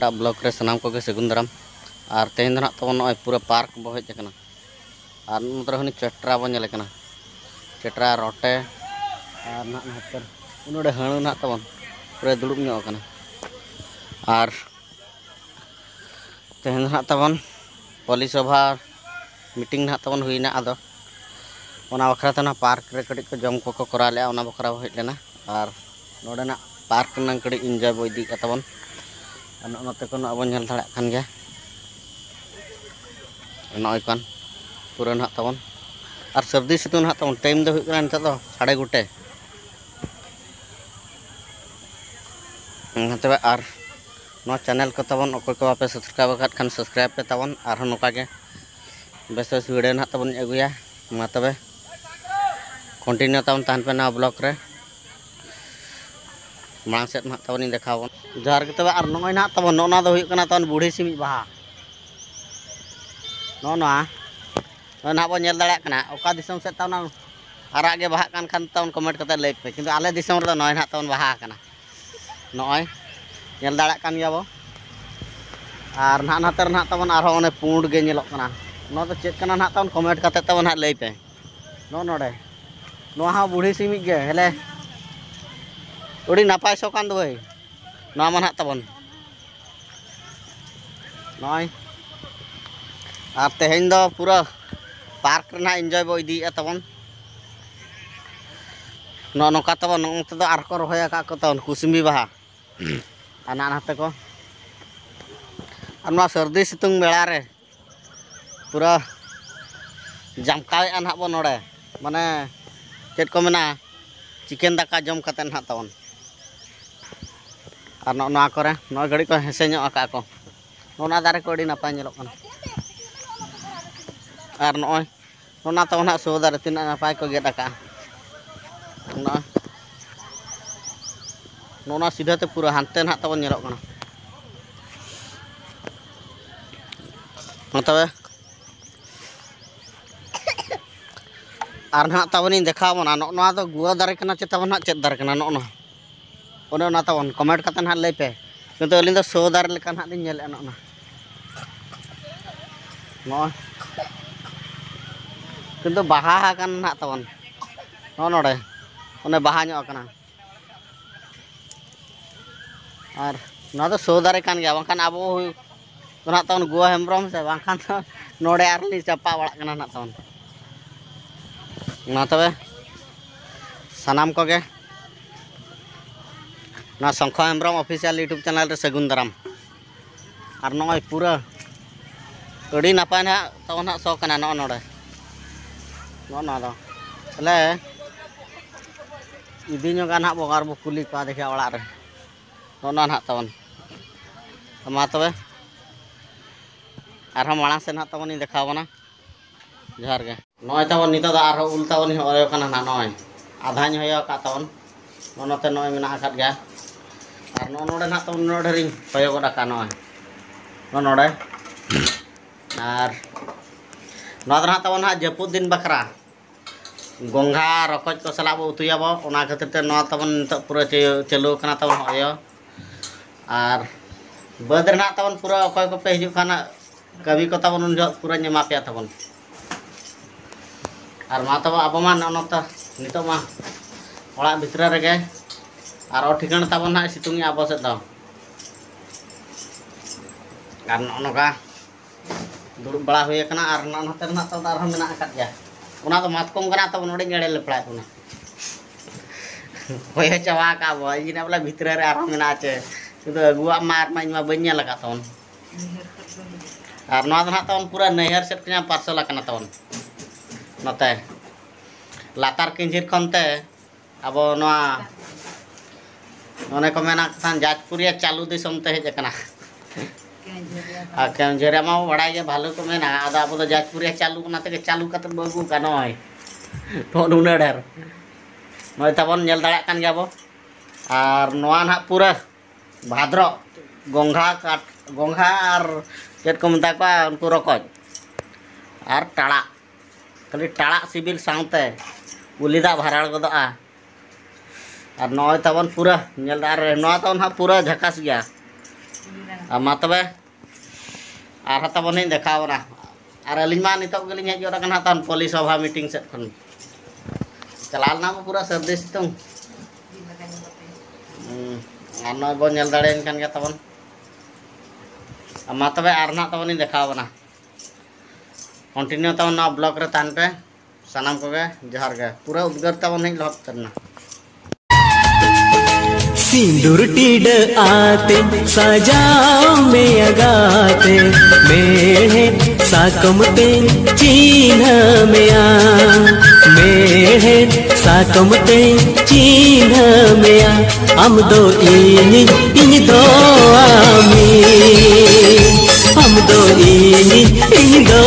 ᱜᱚᱴᱟ ब्लॉक रे सनाम को सगुन दाराम और तेहन ना तब नॉय पूरा पार्क बो हेज कना और नोतरे हनी चट्रा बो नेले कना चट्रा रोटे और ना हतर उनोडे हणु ना तब पूरा दुड़ुब ᱧᱚᱜ कना और तेहन ना तब पॉलिस सभा मीटिंग ना तब हुईना आदो ओना बखरा तना पार्क रे कड़ी को जम को करा ले ओना बखरा हेज लेना और नोडे ना पार्क नंग कड़ी एंजॉय बो इदी तबन नोते को अब नेल दाड़ा खान गया नॉय कान पूरा ना तबन और सर्दी सितुं ना तबन टाइम दो हुई नित दो 5:30 तबे और नो चैनल को तबन अकोय को आपे सब्सक्राइब खान सब्सक्राइब पे तबन और नोका के बेस बेस वीडियो ना तबन अगुया मा तबे कंटिन्यू तबन तहन पे ना ब्लॉक रे मांग सेट ना तबन देखावन जार के तबे और नॉय ना तबन नोना दो हुई कना तबन बूढ़ी सिमी बाहा नोना ना बो नेल दाड़ा कना ओका दिसम से तबना आरा गे बाहा कान खान तबन कमेंट कते लई पे किंतु आले दिसम रे नॉय ना तबन बाहा कना नॉय नेल दाड़ा कान गया बो और ना नातर ना तबन आरो ओने पुंड गे नेलोक कना नो तो चेक कना ना तबन कमेंट कते तबन हा लई पे नो नोडे नो हा बूढ़ी सिमी गे हेले उड़ी नापाय सो कान दो भाई नो मन हा तबन नॉय और तेहन दो पूरा पार्क रे ना एंजॉय बो इदी तबन नो नोका तबन नोते दो आर को रहोया का को तबन कुसुमी बाहा आना नाते को और ना सर्दी सितुंग बेला रे पूरा जमकावे अन हा बो नोडे माने चेत को मेना चिकन दाका जम कते ना तबन और नो ना करे नो घड़ी को हेसे ᱧᱚᱜ आका को नोना दारे को अड़ी नापाय नेलोक कना और नॉय नोना तबन हा सो दारे तिना नापाय को गेट आका नोना सीधा ते पूरा हानते ना तबन नेलोक कना तबे और ना तबन देखावना नोना दो गुआ दारे कना चे तबन हा चेत दारे कना नोना ओने ना तबन कमेंट कते ना लई पे किंतु अलिन दो सो दारे लेका ना दिन नेल नोना नॉय किंतु बाहा कान ना तबन नोडे ओने बाहा ᱧᱚᱜ कना और ना तो सो दारे कान गया बांखान आबो ना तबन गुआ हेम्ब्रम से बांखान तो नोडे आरली चपा बड़ा कना ना तबन ना तबे सनाम को गे ना शंख हेम्ब्रम ऑफिशियल यूट्यूब चैनल रे सगुन दाराम और नॉय पूरा अड़ी नापाय ना तबन हा सो कना नोडे ना दो तले इदी ᱧᱚᱜᱟ ना बोगार बो कुली का देखा ओड़ा रे नोना ना तबन मा तबे और हम माड़ा से ना तबन देखावना जहर गे नॉय तबन नितो दा आरो उल तबन होयो कना ना नॉय आधा ᱧ होयो का तबन नोनोते नॉय मेना आकात गया और नोडे ना तबन नोडे रिंग होयो गोडा का नॉय नोडे और नोदर ना तबन हा जपुद दिन बकरा गोंघा रकोज को सलाब उतुया बो ओना खातिर ते नो तबन नितो पूरा चालू कना तबन होयो और बद रे ना तबन पूरा अकोय को पे हिजु खाना कवि को तबन उन पूरा नेमा पे तबन और मा तब अब मा नोता नितो मा ओड़ा भितर रे गे और ठिकान तबन ना सितुंग अब से दो और नोका दुड़ बड़ा हुए कना और नोते ना तब आर मेना आकात गया ओना तो मातकम कना तब नोडे गेड़े लेपड़ा कोना होय चावा का बो इना वाला भितर रे आर मेना आचे किंतु अगुआ मार मा इमा बन्या लगा तबन और ना ना तबन पूरा नहर सेट कना पार्सल कना तबन नोते लातार किंजिर खनते अब नोआ ओने को मेना थान जाजपुरिया चालू दिसम ते हेज कना आ केंजरे मा बड़ा गे भालू को मेना आदा अब तो जाजपुरिया चालू कना ते चालू कत बगु का नय तो नुना डर नय तबन नेल दाड़ा कान गया बो और नोआ ना पूरा भाद्रो गोंघा काट गोंघा और चेत को मता को उनको रकोज और टाड़ा खाली टाड़ा सिबिल साउते उलिदा भराड़ गदआ और नय तबन पूरा नेल दार नोआ तबन हा पूरा झकास गया मा तबे आर तबन हिं देखावना और अली मा नितोग गलिं हेज जोड़ा कना तन पुलिस सभा मीटिंग सेट खन चलालना पूरा सर्दी सितुंग नय बो नेल दाड़ेन कान गया तबन मा तबे आर ना तबन हिं देखावना कंटिन्यू तबन ना ब्लॉग रे तान पे सनाम को गे जोहार गे पूरा उद्गार तबन हिं लहत तरना सिंदूर टीड आते सजाओ में अगाते मेढ़े साकमते चिन्ह में आ मेढ़े साकमते चिन्ह में आ हम दो इन दो आमी हम दो इन दो